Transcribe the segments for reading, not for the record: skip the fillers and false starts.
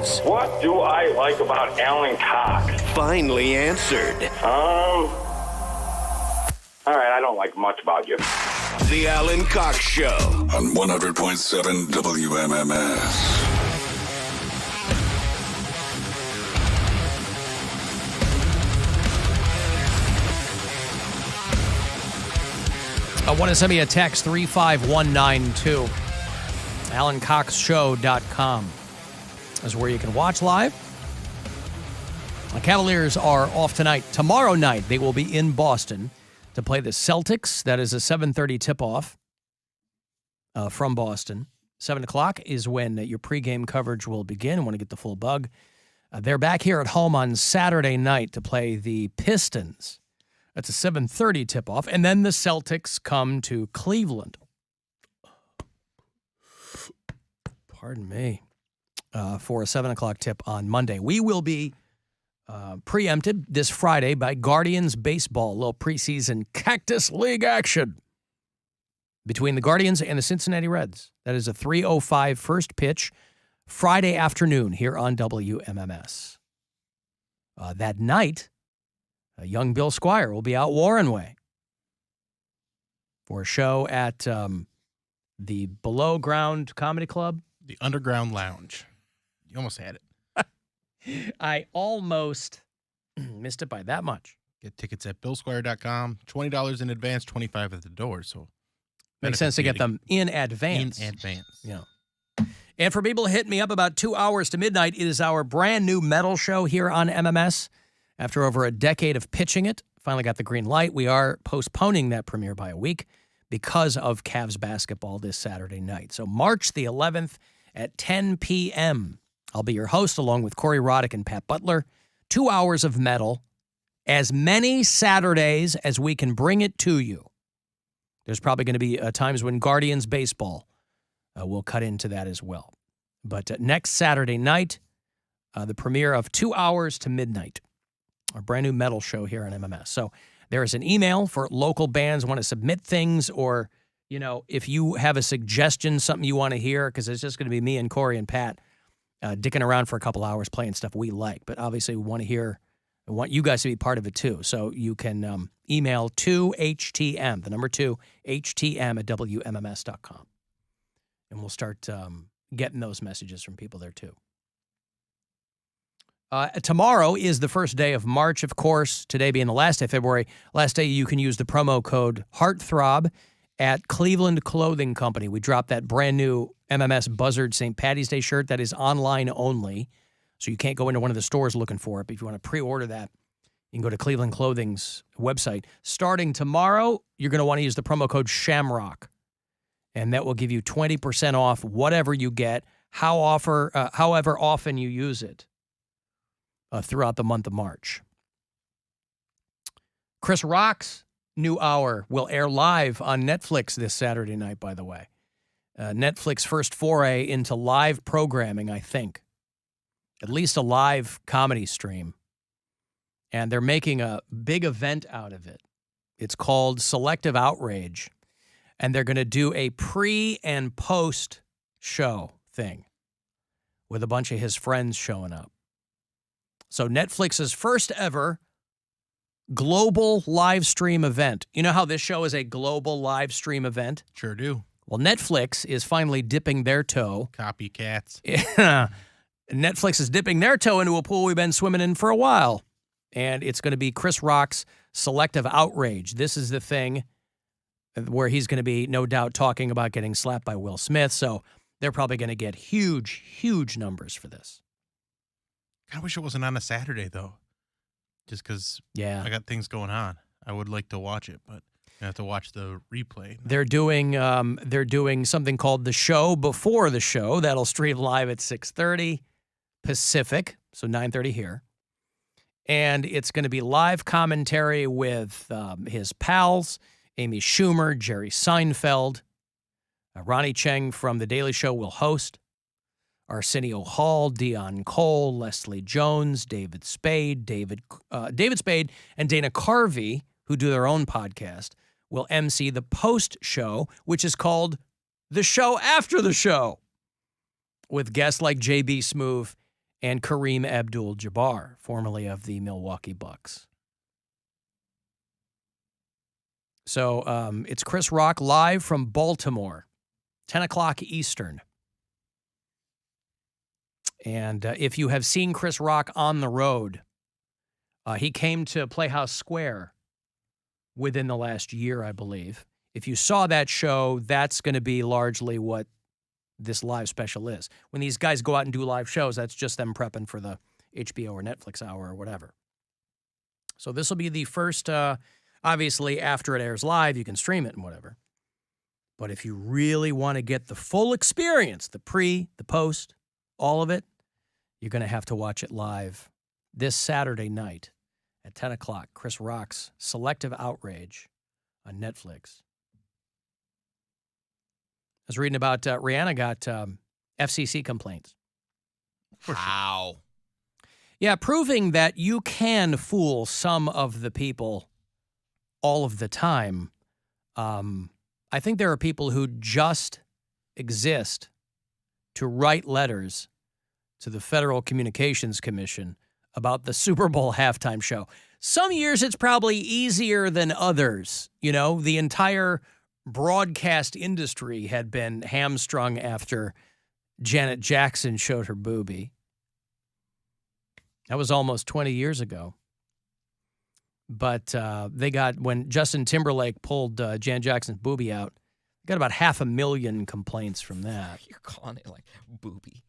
questions. What do I like about Alan Cox? Finally answered. All right, I don't like much about you. The Alan Cox Show. On 100.7 WMMS. I want to send me a text, 35192. AlanCoxShow.com is where you can watch live. The Cavaliers are off tonight. Tomorrow night, they will be in Boston to play the Celtics. That is a 7:30 tip-off from Boston. 7 o'clock is when your pregame coverage will begin. I want to get the full bug. They're back here at home on Saturday night to play the Pistons. That's a 7:30 tip-off. And then the Celtics come to Cleveland. Pardon me. For a 7 o'clock tip on Monday. We will be preempted this Friday by Guardians baseball. A little preseason Cactus League action between the Guardians and the Cincinnati Reds. That is a 3:05 first pitch Friday afternoon here on WMMS. That night, young Bill Squire will be out Warren Way for a show at the Below Ground Comedy Club. The Underground Lounge. You almost had it. I almost missed it by that much. Get tickets at BillSquire.com. $20 in advance, $25 at the door. So makes sense to get them in advance. In advance. Yeah. And for people to hit me up about 2 hours to midnight, it is our brand new metal show here on MMS. After over a decade of pitching it, finally got the green light. We are postponing that premiere by a week because of Cavs basketball this Saturday night. So March the 11th at 10 p.m., I'll be your host along with Corey Roddick and Pat Butler. 2 hours of metal, as many Saturdays as we can bring it to you. There's probably going to be times when Guardians baseball will cut into that as well. But next Saturday night, the premiere of 2 hours to midnight, our brand new metal show here on MMS. So there is an email for local bands want to submit things, or, you know, if you have a suggestion, something you want to hear, because it's just going to be me and Corey and Pat dicking around for a couple hours playing stuff we like. But obviously we want to hear, I want you guys to be part of it too. So you can email 2HTM, the number 2, HTM at WMMS.com. And we'll start getting those messages from people there too. Tomorrow is the first day of March, of course, today being the last day of February. Last day you can use the promo code HEARTTHROB at Cleveland Clothing Company. We dropped that brand new MMS Buzzard St. Patty's Day shirt that is online only, so you can't go into one of the stores looking for it. But if you want to pre-order that, you can go to Cleveland Clothing's website. Starting tomorrow, you're going to want to use the promo code SHAMROCK, and that will give you 20% off whatever you get, however often you use it. Throughout the month of March. Chris Rock's new hour will air live on Netflix this Saturday night, by the way. Netflix first foray into live programming, I think. At least a live comedy stream. And they're making a big event out of it. It's called Selective Outrage. And they're going to do a pre- and post-show thing with a bunch of his friends showing up. So Netflix's first ever global live stream event. You know how this show is a global live stream event? Sure do. Well, Netflix is finally dipping their toe. Copycats. Netflix is dipping their toe into a pool we've been swimming in for a while. And it's going to be Chris Rock's Selective Outrage. This is the thing where he's going to be, no doubt, talking about getting slapped by Will Smith. So they're probably going to get huge, huge numbers for this. I wish it wasn't on a Saturday, though. Just because I got things going on. I would like to watch it, but I have to watch the replay. They're doing something called The Show Before the Show. That'll stream live at 6:30 Pacific, so 9:30 here. And it's going to be live commentary with his pals, Amy Schumer, Jerry Seinfeld. Ronnie Cheng from The Daily Show will host. Arsenio Hall, Dion Cole, Leslie Jones, David Spade, and Dana Carvey, who do their own podcast, will MC the post-show, which is called The Show After the Show, with guests like J.B. Smoove and Kareem Abdul-Jabbar, formerly of the Milwaukee Bucks. So it's Chris Rock live from Baltimore, 10 o'clock Eastern. And if you have seen Chris Rock on the road, he came to Playhouse Square within the last year, I believe. If you saw that show, that's going to be largely what this live special is. When these guys go out and do live shows, that's just them prepping for the HBO or Netflix hour or whatever. So this will be the first, obviously, after it airs live, you can stream it and whatever. But if you really want to get the full experience, the pre, the post, all of it, you're going to have to watch it live this Saturday night at 10 o'clock. Chris Rock's Selective Outrage on Netflix. I was reading about Rihanna got FCC complaints. How? Yeah, proving that you can fool some of the people all of the time. I think there are people who just exist to write letters to the Federal Communications Commission about the Super Bowl halftime show. Some years it's probably easier than others. You know, the entire broadcast industry had been hamstrung after Janet Jackson showed her boobie. That was almost 20 years ago. But when Justin Timberlake pulled Janet Jackson's boobie out, got about 500,000 complaints from that. You're calling it like boobie.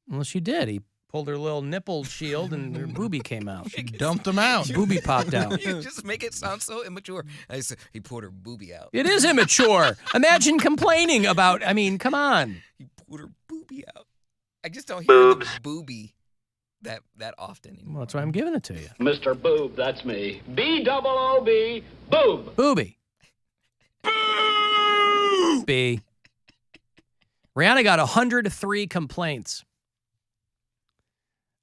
Well, she did. He pulled her little nipple shield and her boobie came out. She dumped them out. Boobie popped out. You just make it sound so immature. I said he pulled her boobie out. It is immature. Imagine complaining about, come on. He pulled her boobie out. I just don't hear the boobie that often anymore. Well, that's why I'm giving it to you. Mr. Boob, that's me. B-double-O-B, Boob. Boobie. B. Rihanna got 103 complaints.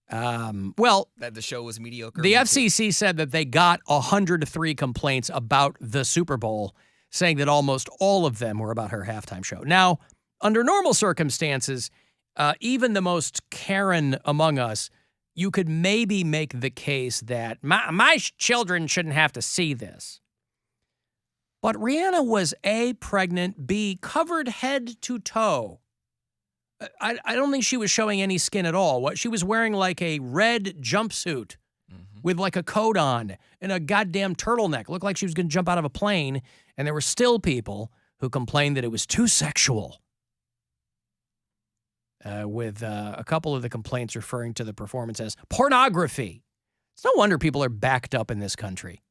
That the show was mediocre. The FCC said that they got 103 complaints about the Super Bowl, saying that almost all of them were about her halftime show. Now, under normal circumstances, even the most Karen among us, you could maybe make the case that my children shouldn't have to see this. But Rihanna was A, pregnant, B, covered head to toe. I don't think she was showing any skin at all. She was wearing like a red jumpsuit with like a coat on and a goddamn turtleneck. Looked like she was going to jump out of a plane. And there were still people who complained that it was too sexual. With a couple of the complaints referring to the performance as pornography. It's no wonder people are backed up in this country,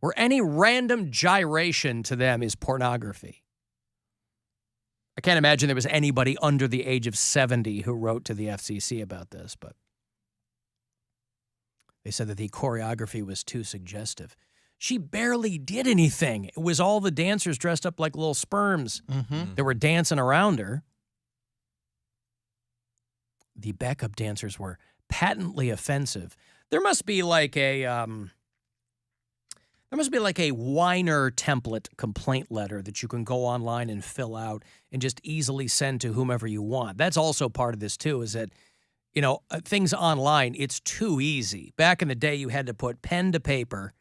where any random gyration to them is pornography. I can't imagine there was anybody under the age of 70 who wrote to the FCC about this, but they said that the choreography was too suggestive. She barely did anything. It was all the dancers dressed up like little sperms that were dancing around her. The backup dancers were patently offensive. There must be like a whiner template complaint letter that you can go online and fill out and just easily send to whomever you want. That's also part of this too, is that, things online, it's too easy. Back in the day, you had to put pen to paper.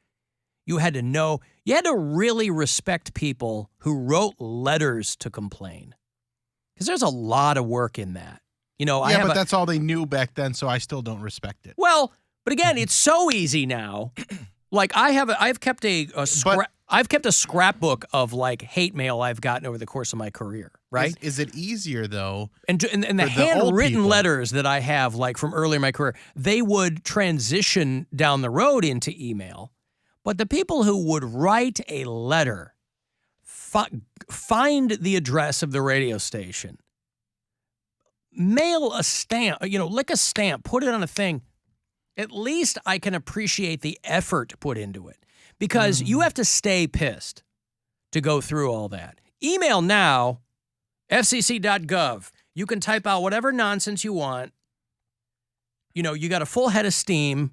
You had to really respect people who wrote letters to complain. Because there's a lot of work in that. But that's all they knew back then, so I still don't respect it. Well, but again, it's so easy now. Like I've kept a scrapbook of like hate mail I've gotten over the course of my career, right? Is it easier though? And the handwritten letters that I have, like from earlier in my career, they would transition down the road into email. But the people who would write a letter, find the address of the radio station, mail a stamp, lick a stamp, put it on a thing. At least I can appreciate the effort put into it, because you have to stay pissed to go through all that. Email now, fcc.gov. You can type out whatever nonsense you want. You got a full head of steam.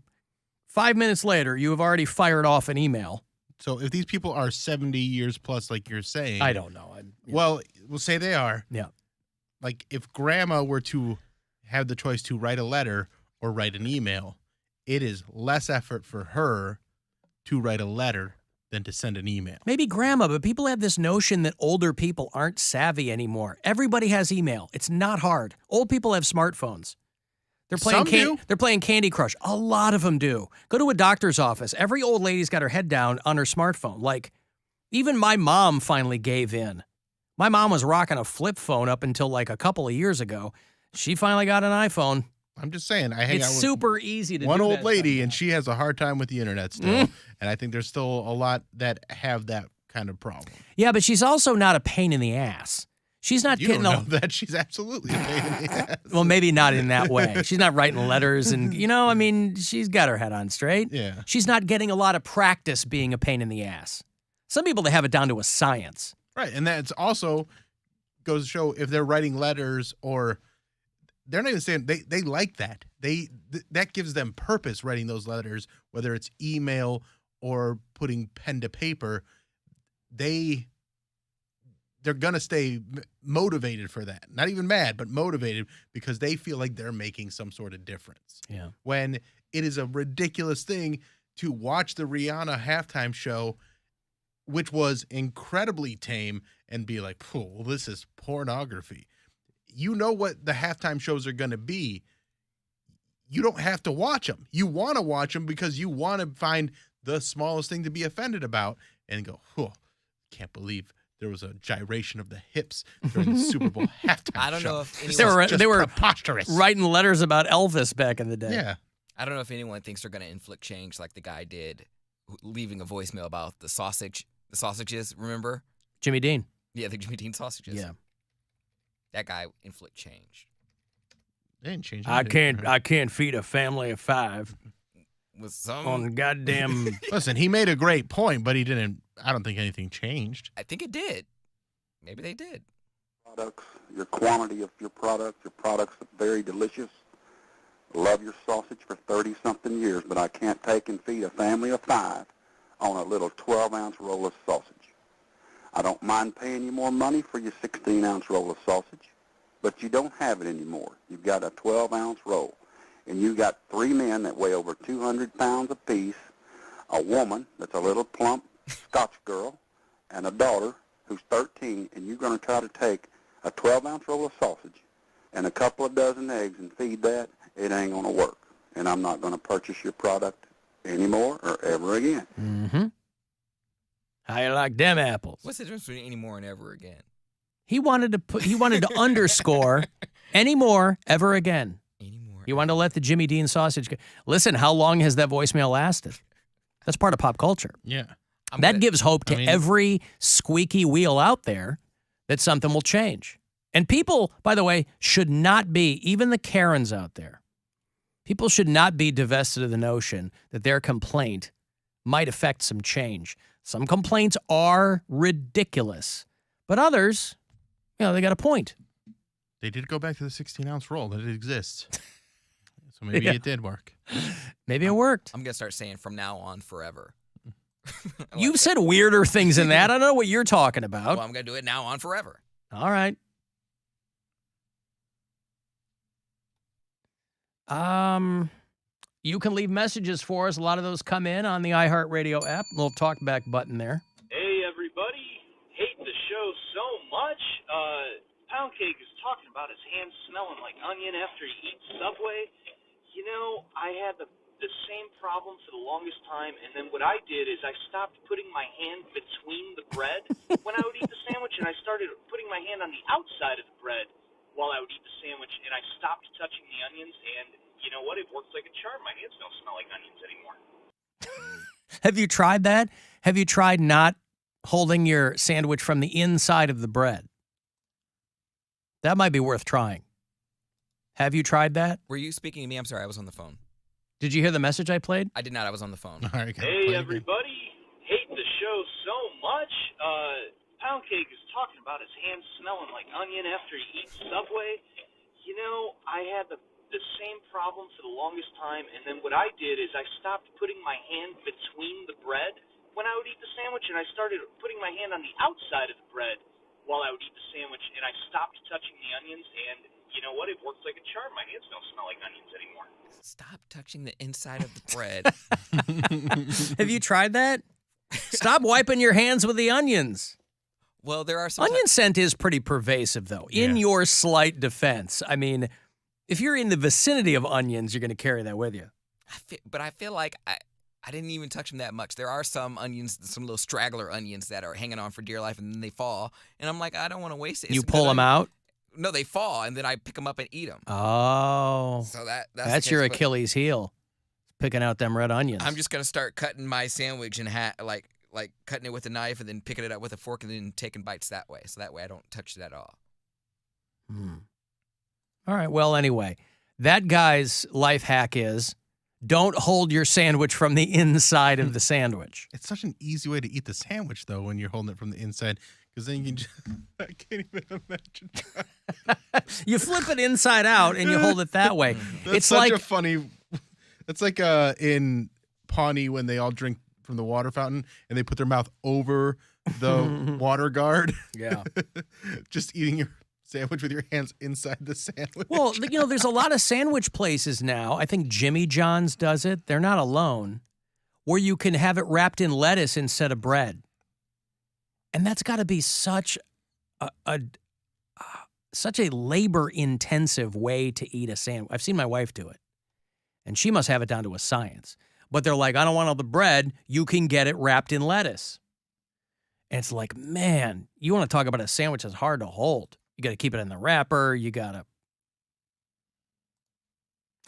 5 minutes later, you have already fired off an email. So if these people are 70 years plus, like you're saying. I don't know. Well, we'll say they are. Yeah. Like if grandma were to have the choice to write a letter or write an email, it is less effort for her to write a letter than to send an email. Maybe grandma, but people have this notion that older people aren't savvy anymore. Everybody has email. It's not hard. Old people have smartphones. They're playing Candy Crush. A lot of them do. Go to a doctor's office. Every old lady's got her head down on her smartphone. Like, even my mom finally gave in. My mom was rocking a flip phone up until like a couple of years ago. She finally got an iPhone. I'm just saying, I hang It's out with super easy to do one old that lady, stuff and now. she has a hard time with the internet still. And I think there's still a lot that have that kind of problem. Yeah, but she's also not a pain in the ass. She's not You getting don't know that she's absolutely a pain in the ass. Well, maybe not in that way. She's not writing letters and, I mean, she's got her head on straight. Yeah. She's not getting a lot of practice being a pain in the ass. Some people, they have it down to a science. Right, and that's also goes to show if they're writing letters or they're not even saying they like that. That gives them purpose writing those letters, whether it's email or putting pen to paper. They're going to stay motivated for that. Not even mad, but motivated because they feel like they're making some sort of difference. Yeah. When it is a ridiculous thing to watch the Rihanna halftime show, which was incredibly tame, and be like, well, this is pornography. You know what the halftime shows are going to be. You don't have to watch them. You want to watch them because you want to find the smallest thing to be offended about and go, oh, can't believe there was a gyration of the hips during the Super Bowl halftime show. I don't know if anyone, They were preposterous. writing letters about Elvis back in the day. Yeah. I don't know if anyone thinks they're going to inflict change like the guy did, leaving a voicemail about the sausages, remember? Jimmy Dean. Yeah, the Jimmy Dean sausages. Yeah. That guy inflict change. They didn't change I anything. can't feed a family of 5 With some, on goddamn. Listen, he made a great point, but he didn't. I don't think anything changed. I think it did. Maybe they did. Products, your quantity of your products are very delicious. Love your sausage for 30-something years, but I can't take and feed a family of 5 on a little 12-ounce roll of sausage. I don't mind paying you more money for your 16-ounce roll of sausage, but you don't have it anymore. You've got a 12-ounce roll, and you've got 3 men that weigh over 200 pounds apiece, a woman that's a little plump Scotch girl, and a daughter who's 13, and you're going to try to take a 12-ounce roll of sausage and a couple of dozen eggs and feed that. It ain't going to work, and I'm not going to purchase your product anymore or ever again. Mm-hmm. How you like them apples? What's the difference between anymore and ever again? He wanted to underscore anymore, ever again. Anymore. He wanted to let the Jimmy Dean sausage go. Listen, how long has that voicemail lasted? That's part of pop culture. Yeah. That gives hope to every squeaky wheel out there that something will change. And people, by the way, should not be, even the Karens out there, people should not be divested of the notion that their complaint might affect some change. Some complaints are ridiculous, but others, they got a point. They did go back to the 16-ounce roll. That it exists. So maybe it did work. Maybe it worked. I'm going to start saying from now on forever. You've said weirder things than that. I don't know what you're talking about. Well, I'm going to do it now on forever. All right. You can leave messages for us. A lot of those come in on the iHeartRadio app. Little talkback button there. Hey, everybody. Hate the show so much. Poundcake is talking about his hands smelling like onion after he eats Subway. I had the same problem for the longest time, and then what I did is I stopped putting my hand between the bread when I would eat the sandwich, and I started putting my hand on the outside of the bread while I would eat the sandwich, and I stopped touching the onions, and you know what? It works like a charm. My hands don't smell like onions anymore. Have you tried that? Have you tried not holding your sandwich from the inside of the bread? That might be worth trying. Have you tried that? Were you speaking to me? I'm sorry, I was on the phone. Did you hear the message I played? I did not. I was on the phone. All right, hey, everybody. Hate the show so much. Poundcake is talking about his hands smelling like onion after he eats Subway. I had the same problem for the longest time, and then what I did is I stopped putting my hand between the bread when I would eat the sandwich, and I started putting my hand on the outside of the bread while I would eat the sandwich, and I stopped touching the onions, and you know what? It works like a charm. My hands don't smell like onions anymore. Stop touching the inside of the bread. Have you tried that? Stop wiping your hands with the onions. Well, there are some Onion scent is pretty pervasive, though. In Yeah. your slight defense, I mean, if you're in the vicinity of onions, you're going to carry that with you. but I feel like I didn't even touch them that much. There are some onions, some little straggler onions that are hanging on for dear life, and then they fall. And I'm like, I don't want to waste it. You pull them out? No, they fall, and then I pick them up and eat them. Oh. So that's That's your Achilles heel, picking out them red onions. I'm just gonna start cutting my sandwich in half, like cutting it with a knife, and then picking it up with a fork, and then taking bites that way. So that way I don't touch it at all. All right. Well, anyway, that guy's life hack is don't hold your sandwich from the inside of the sandwich. It's such an easy way to eat the sandwich, though, when you're holding it from the inside, because then you can just, I can't even imagine. You flip it inside out and you hold it that way. That's It's such like a funny, it's like in Pawnee when they all drink from the water fountain and they put their mouth over the water guard. Yeah. Just eating your sandwich with your hands inside the sandwich. Well, you know, there's a lot of sandwich places now. I think Jimmy John's does it. They're not alone, where you can have it wrapped in lettuce instead of bread. And that's got to be such a labor-intensive way to eat a sandwich. I've seen my wife do it, and she must have it down to a science. But they're like, I don't want all the bread. You can get it wrapped in lettuce. And it's like, man, you want to talk about a sandwich that's hard to hold. You got to keep it in the wrapper. You got to.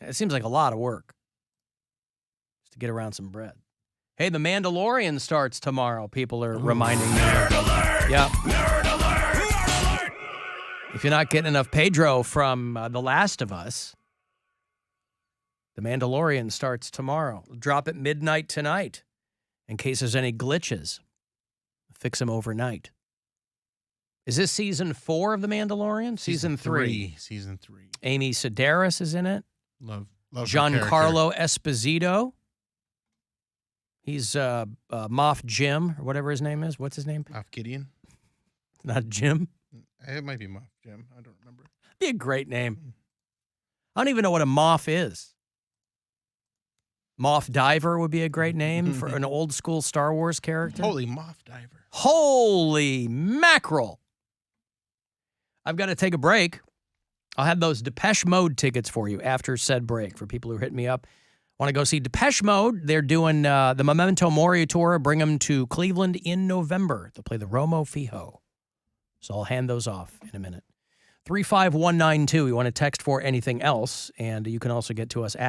It seems like a lot of work just to get around some bread. Hey, The Mandalorian starts tomorrow. People are reminding me. Nerd alert! Yep. Nerd alert! Nerd alert! If you're not getting enough Pedro from The Last of Us, The Mandalorian starts tomorrow. Drop at midnight tonight in case there's any glitches. Fix them overnight. Is this season 4 of The Mandalorian? Season 3. Season 3. Amy Sedaris is in it. Love her Giancarlo Esposito. He's Moff Jim, or whatever his name is. What's his name? Moff Gideon. Not Jim. It might be Moff Jim. I don't remember. Be a great name. I don't even know what a Moff is. Moff Diver would be a great name for an old school Star Wars character. Holy Moff Diver. Holy mackerel. I've got to take a break. I'll have those Depeche Mode tickets for you after said break for people who hit me up. Want to go see Depeche Mode? They're doing the Memento Mori tour. Bring them to Cleveland in November. They'll play the Romo Fijo. So I'll hand those off in a minute. 35192. You want to text for anything else, and you can also get to us at